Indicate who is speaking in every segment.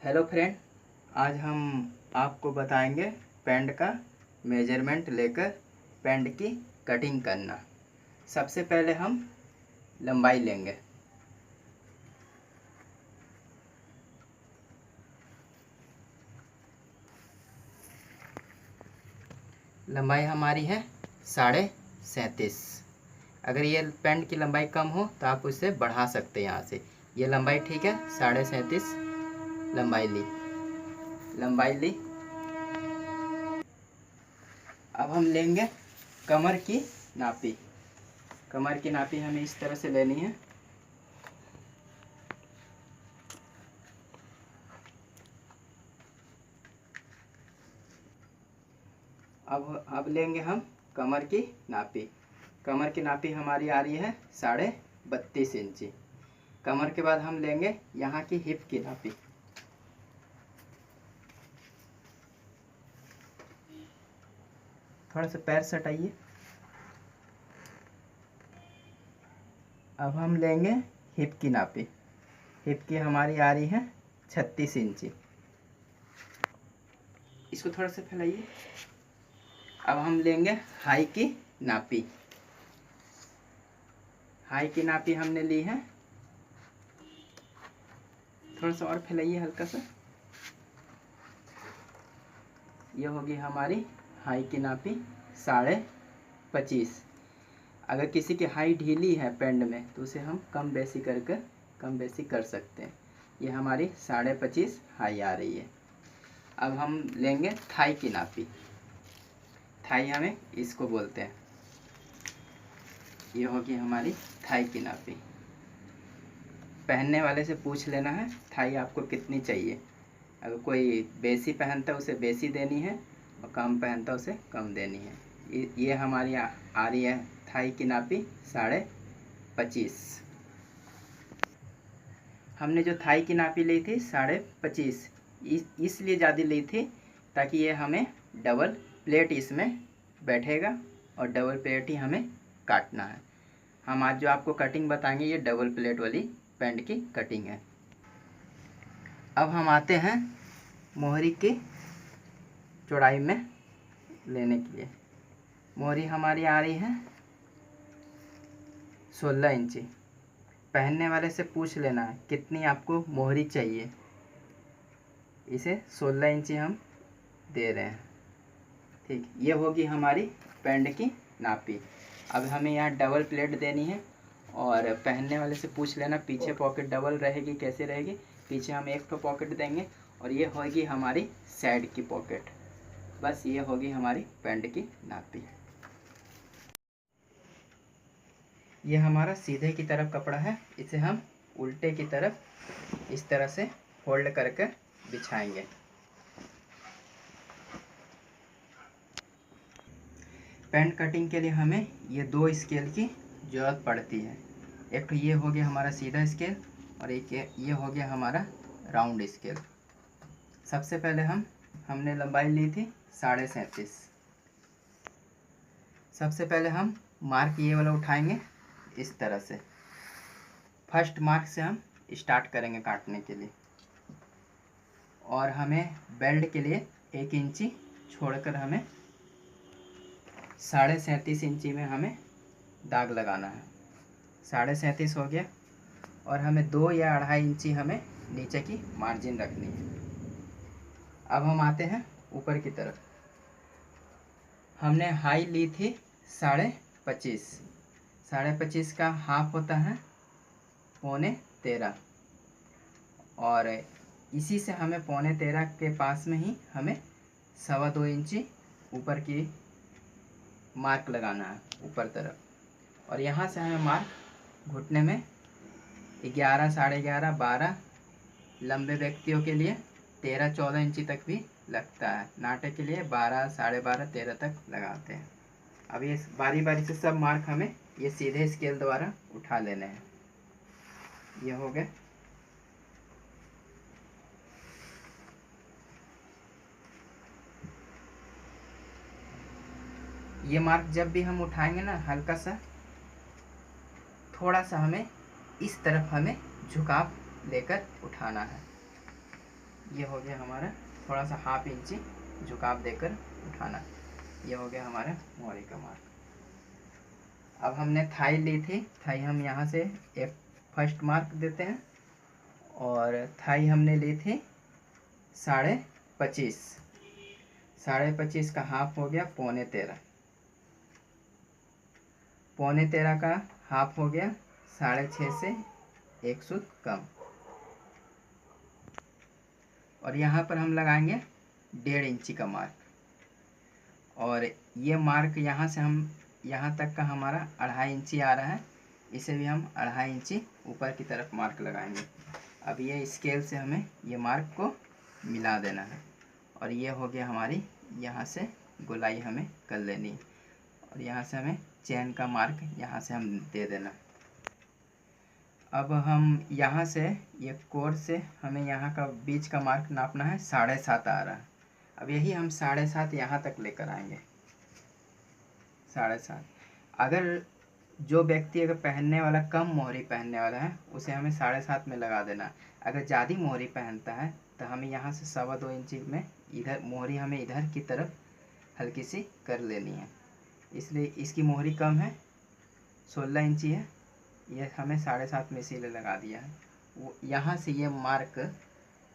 Speaker 1: Hello friend, आज हम आपको बताएंगे पेंट का मेजरमेंट लेकर पेंट की कटिंग करना। सबसे पहले हम लंबाई लेंगे। लंबाई हमारी है 37.5। अगर ये पेंट की लंबाई कम हो तो आप उसे बढ़ा सकते हैं यहाँ से। ये लंबाई ठीक है, 37.5 लंबाई ली। अब हम लेंगे कमर की नापी। कमर की नापी हमें इस तरह से लेनी है। अब लेंगे हम कमर की नापी। कमर की नापी हमारी आ रही है 32.5 इंची। कमर के बाद हम लेंगे यहाँ की हिप की नापी। थोड़ा सा पैर सटाइए। अब हम लेंगे हिप की नापी। हिप की हमारी आ रही है 36 इंची। इसको थोड़ा सा फैलाइए। अब हम लेंगे हाई की नापी। हाई की नापी हमने ली है, थोड़ा सा और फैलाइए हल्का सा। ये होगी हमारी हाई की नापी 25.5। अगर किसी की हाई ढीली है पेंड में तो उसे हम कम बेसी कर सकते हैं। ये हमारी 25.5 हाई आ रही है। अब हम लेंगे थाई की नापी। थाई हमें इसको बोलते हैं। ये होगी हमारी थाई की नापी। पहनने वाले से पूछ लेना है थाई आपको कितनी चाहिए। अगर कोई बेसी पहनता है उसे बेसी देनी है, और कम पहनता है उसे कम देनी है। ये हमारी आ रही है थाई की नापी 25.5। हमने जो थाई की नापी ली थी 25.5, इसलिए ज़्यादा ली थी ताकि ये हमें डबल प्लेट इसमें बैठेगा, और डबल प्लेट ही हमें काटना है। हम आज जो आपको कटिंग बताएंगे ये डबल प्लेट वाली पेंट की कटिंग है। अब हम आते हैं मोहरी की चौड़ाई में लेने के लिए। मोहरी हमारी आ रही है 16 इंची। पहनने वाले से पूछ लेना है कितनी आपको मोहरी चाहिए। इसे 16 इंची हम दे रहे हैं। ठीक, ये होगी हमारी पेंट की नापी। अब हमें यहाँ डबल प्लेट देनी है, और पहनने वाले से पूछ लेना पीछे पॉकेट डबल रहेगी कैसे रहेगी। पीछे हम एक तो पॉकेट देंगे, और ये होगी हमारी साइड की पॉकेट। बस ये होगी हमारी पेंट की नापी। ये हमारा सीधे की तरफ कपड़ा है, इसे हम उल्टे की तरफ इस तरह से फोल्ड करके बिछाएंगे। पेंट कटिंग के लिए हमें ये 2 स्केल की ज़रूरत पड़ती है। एक तो ये हो गया हमारा सीधा स्केल, और एक ये हो गया हमारा राउंड स्केल। सबसे पहले हमने लंबाई ली थी 37.5। सबसे पहले हम मार्क ये वाला उठाएंगे इस तरह से। फर्स्ट मार्क से हम स्टार्ट करेंगे काटने के लिए, और हमें बेल्ट के लिए 1 इंची छोड़कर हमें 37.5 इंची में हमें दाग लगाना है। 37.5 हो गया, और हमें 2 या 2.5 इंची हमें नीचे की मार्जिन रखनी है। अब हम आते हैं ऊपर की तरफ। हमने हाई ली थी 25.5। 25.5 का हाफ होता है 13.25, और इसी से हमें 13.25 के पास में ही हमें 2.25 इंची ऊपर की मार्क लगाना है ऊपर तरफ। और यहाँ से हमें मार्क घुटने में 11, 11.5, 12, लंबे व्यक्तियों के लिए 13-14 इंची तक भी लगता है। नाटे के लिए 12, 12.5, 13 तक लगाते हैं। अब ये बारी बारी से सब मार्क हमें ये सीधे स्केल द्वारा उठा लेने हैं। ये हो गए। ये मार्क जब भी हम उठाएंगे ना, हल्का सा थोड़ा सा हमें इस तरफ हमें झुकाव लेकर उठाना है। ये हो गया हमारा, थोड़ा सा 1/2 इंची झुकाव देकर उठाना। ये हो गया हमारा मोहरी का मार्क। अब हमने थाई ली थी, थाई हम यहाँ से एक फर्स्ट मार्क देते हैं, और थाई हमने ली थी 25.5, 25.5 का हाफ हो गया 13.25, 13.25 का हाफ हो गया 6.5 से 1 सूत कम। और यहाँ पर हम लगाएंगे 1.5 इंची का मार्क, और ये मार्क यहाँ से हम यहाँ तक का हमारा 2.5 इंची आ रहा है, इसे भी हम 2.5 इंची ऊपर की तरफ मार्क लगाएंगे। अब ये स्केल से हमें ये मार्क को मिला देना है, और ये हो गया हमारी, यहाँ से गोलाई हमें कर लेनी है, और यहाँ से हमें चैन का मार्क यहाँ से हम दे देना। अब हम यहाँ से ये कोर से हमें यहाँ का बीच का मार्क नापना है, 7.5 आ रहा है। अब यही हम 7.5 यहाँ तक लेकर आएंगे, 7.5। अगर जो व्यक्ति अगर पहनने वाला कम मोहरी पहनने वाला है, उसे हमें 7.5 में लगा देना। अगर ज़्यादा मोहरी पहनता है तो हमें यहाँ से 2.25 इंची में इधर मोहरी हमें इधर की तरफ हल्की सी कर लेनी है, इसलिए इसकी मोहरी कम है, 16 इंची है, ये हमें 7.5 में इसीलिए लगा दिया है। वो यहाँ से ये मार्क,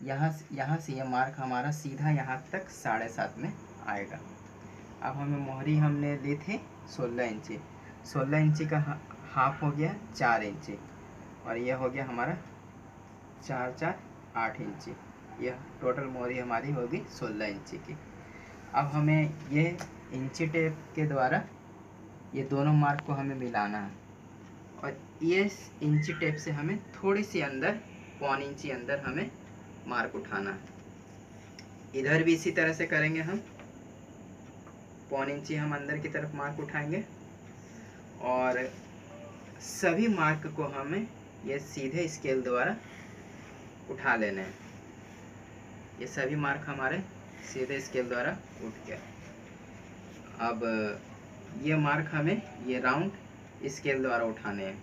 Speaker 1: यहाँ से ये मार्क हमारा सीधा यहाँ तक 7.5 में आएगा। अब हमें मोहरी हमने ली थी 16 इंची, 16 इंची का हाफ हो गया 4 इंची, और ये हो गया हमारा 4 4 8 इंची। यह टोटल मोहरी हमारी होगी 16 इंची की। अब हमें ये इंची टेप के द्वारा ये दोनों मार्क को हमें मिलाना है, और ये इंची टेप से हमें थोड़ी सी अंदर 1/4 इंची अंदर हमें मार्क उठाना है। इधर भी इसी तरह से करेंगे हम, 1/4 इंची हम अंदर की तरफ मार्क उठाएंगे, और सभी मार्क को हमें ये सीधे स्केल द्वारा उठा लेने हैं। ये सभी मार्क हमारे सीधे स्केल द्वारा उठ गया। अब ये मार्क हमें ये राउंड स्केल द्वारा उठाने हैं,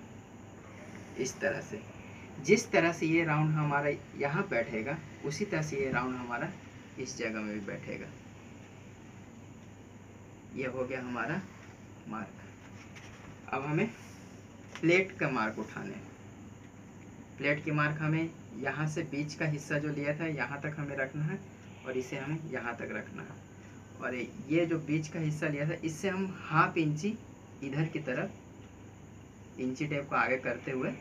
Speaker 1: इस तरह से। जिस तरह से ये राउंड हमारा यहाँ बैठेगा, उसी तरह से ये राउंड हमारा इस जगह में भी बैठेगा। ये हो गया हमारा मार्क। अब हमें प्लेट का मार्क उठाने हैं। प्लेट की मार्क हमें यहाँ से बीच का हिस्सा जो लिया था यहाँ तक हमें रखना है, और इसे हमें यहाँ तक रखना है, और ये जो बीच का हिस्सा लिया था इससे हम 1/2 इंची इधर की तरफ इंची टेप को आगे करते हुए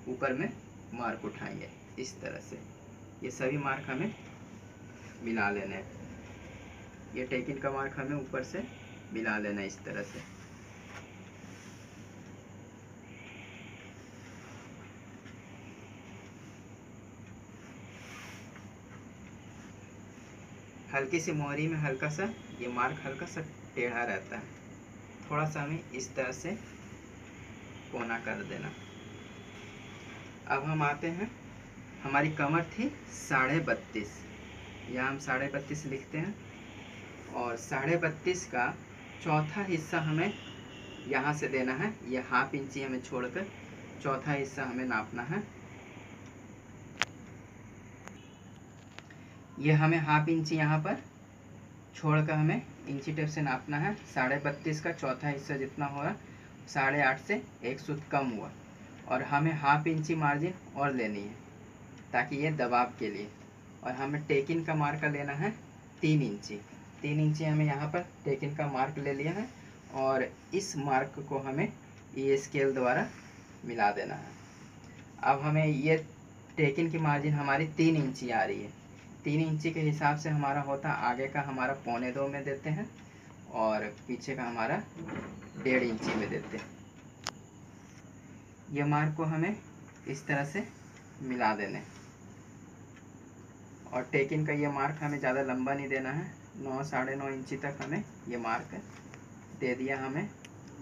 Speaker 1: ऊपर में मार्क उठाएंगे, इस तरह से। ये सभी मार्क हमें मिला लेने हैं। ये टेकिन का मार्क हमें ऊपर से मिला लेना है, इस तरह से। हल्की सी मोहरी में हल्का सा ये मार्क हल्का सा टेढ़ा रहता है, थोड़ा सा हमें इस तरह से कोना कर देना। अब हम आते हैं, हमारी कमर थी 32.5, यहाँ हम 32.5 लिखते हैं, और 32.5 का चौथा हिस्सा हमें यहाँ से देना है। ये 1/2 इंची हमें छोड़कर चौथा हिस्सा हमें नापना है। ये हमें 1/2 इंची यहाँ पर छोड़कर हमें इंची टेप से नापना है। 32.5 का चौथा हिस्सा जितना हुआ 8.5 से 1 सूत कम हुआ, और हमें 1/2 इंची मार्जिन और लेनी है ताकि ये दबाव के लिए। और हमें टेकिन का मार्क लेना है 3 इंची। 3 इंची हमें यहाँ पर टेकिन का मार्क ले लिया है, और इस मार्क को हमें ये स्केल द्वारा मिला देना है। अब हमें ये टेकिन की मार्जिन हमारी 3 इंची आ रही है। 3 इंची के हिसाब से हमारा होता, आगे का हमारा 1.25 में देते हैं, और पीछे का हमारा 1.5 इंची में देते हैं। ये मार्क को हमें इस तरह से मिला देने, और टेकिन का ये मार्क हमें ज़्यादा लंबा नहीं देना है, 9 साढ़े 9 इंची तक हमें ये मार्क दे दिया हमें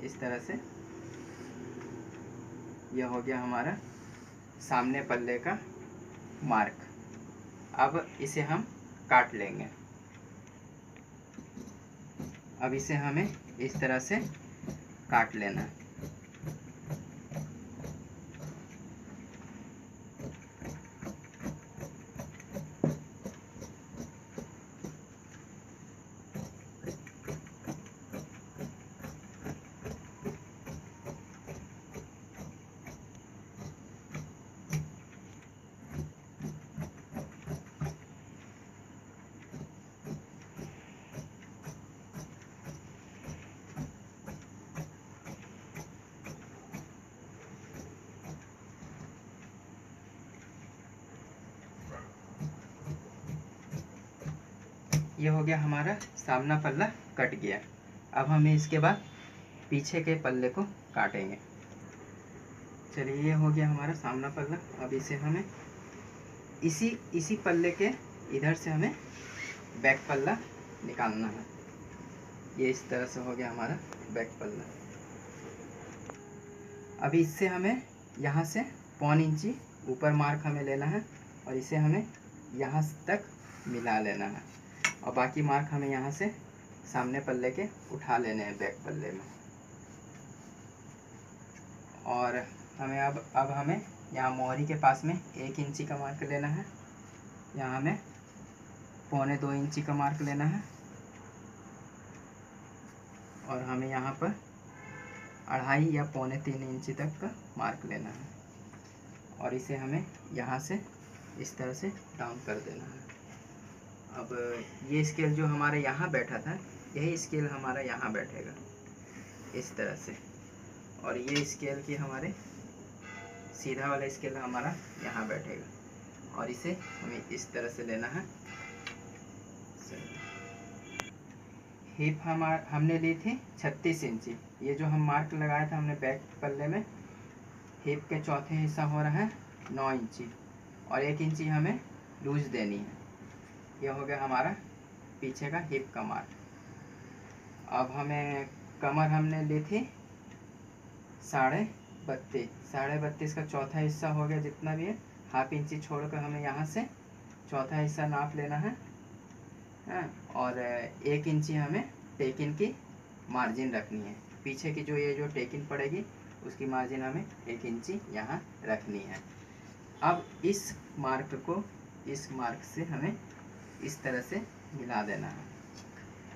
Speaker 1: इस तरह से। यह हो गया हमारा सामने पल्ले का मार्क। अब इसे हम काट लेंगे। अब इसे हमें इस तरह से काट लेना है। ये हो गया हमारा सामना पल्ला कट गया। अब हमें इसके बाद पीछे के पल्ले को काटेंगे। चलिए ये हो गया हमारा सामना पल्ला। अब इसे हमें इसी पल्ले के इधर से हमें बैक पल्ला निकालना है। ये इस तरह से हो गया हमारा बैक पल्ला। अभी इससे हमें यहाँ से 1.25 इंची ऊपर मार्क हमें लेना है और इसे हमें यहाँ तक मिला लेना है और बाकी मार्क हमें यहाँ से सामने पल्ले के उठा लेने हैं बैक पल्ले में। और हमें अब हमें यहाँ मोहरी के पास में 1 इंची का मार्क लेना है। यहाँ हमें 1.25 इंची का मार्क लेना है और हमें यहाँ पर 2.5 या 3.25 इंची तक का मार्क लेना है और इसे हमें यहाँ से इस तरह से डाउन कर देना है। अब ये स्केल जो हमारे यहाँ बैठा था, यही स्केल हमारा यहाँ बैठेगा इस तरह से, और ये स्केल की हमारे सीधा वाला स्केल हमारा यहाँ बैठेगा और इसे हमें इस तरह से लेना है। हिप हमने ली थी 36 इंची। ये जो हम मार्क लगाया था हमने बैक पल्ले में, हिप के चौथे हिस्सा हो रहा है 9 इंची और 1 इंची हमें लूज देनी है। ये हो गया हमारा पीछे का हिप का मार्क। अब हमें कमर हमने ली थी 32.5 का चौथा हिस्सा हो गया, जितना भी है 1/2 इंची छोड़कर हमें यहाँ से चौथा हिस्सा नाप लेना है और 1 इंची हमें टेकिन की मार्जिन रखनी है। पीछे की जो टेकिन पड़ेगी उसकी मार्जिन हमें 1 इंची यहाँ रखनी है। अब इस मार्क से हमें इस तरह से मिला देना है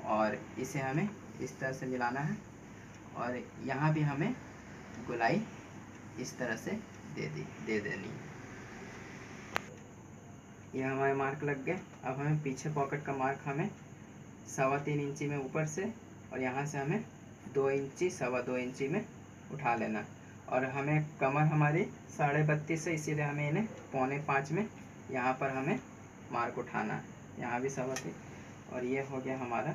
Speaker 1: और इसे हमें इस तरह से मिलाना है और यहाँ भी हमें गोलाई इस तरह से दे देनी है। ये हमारे मार्क लग गए। अब हमें पीछे पॉकेट का मार्क हमें 3.25 इंची में ऊपर से और यहाँ से हमें 2 इंची 2.25 इंची में उठा लेना और हमें कमर हमारी 32.5 है, इसीलिए हमें इन्हें 4.25 में यहाँ पर हमें मार्क उठाना है। यहाँ भी 3.25 और ये हो गया हमारा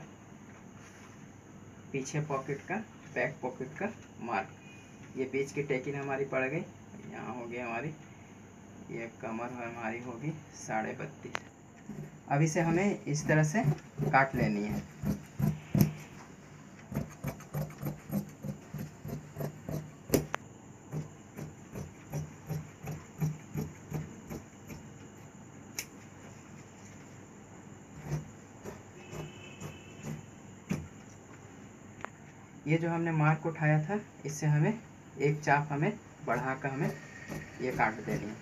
Speaker 1: पीछे पॉकेट का बैक पॉकेट का मार्क। ये बीच की टेकिन हमारी पड़ गई। यहाँ हो गई हमारी ये कमर हमारी होगी 32.5। अब इसे हमें इस तरह से काट लेनी है। ये जो हमने मार्क उठाया था, इससे हमें एक चाप हमें बढ़ाकर हमें ये काट देनी है।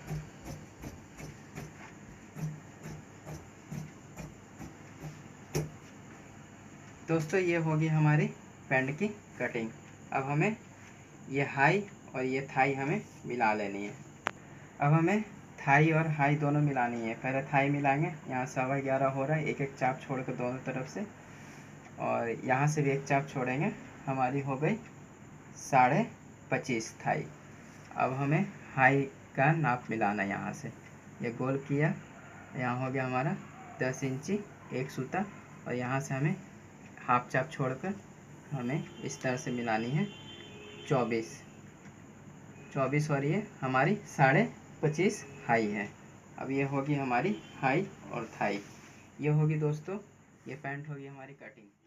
Speaker 1: दोस्तों ये होगी हमारी पैंट की कटिंग। अब हमें ये हाई और ये थाई हमें मिला लेनी है। अब हमें थाई और हाई दोनों मिलानी है। पहले थाई मिलाएंगे, यहाँ 11.25 हो रहा है, एक चाप छोड़कर दोनों तरफ से, और यहाँ से भी एक चाप छोड़ेंगे। हमारी हो गई 25.5 थाई। अब हमें हाई का नाप मिलाना है। यहाँ से ये गोल किया, यहाँ हो गया हमारा 10 इंची एक सूता और यहाँ से हमें हाफ चाप छोड़कर हमें इस तरह से मिलानी है 24 और ये हमारी 25.5 हाई है। अब ये होगी हमारी हाई और थाई। ये होगी दोस्तों, ये पैंट होगी हमारी कटिंग।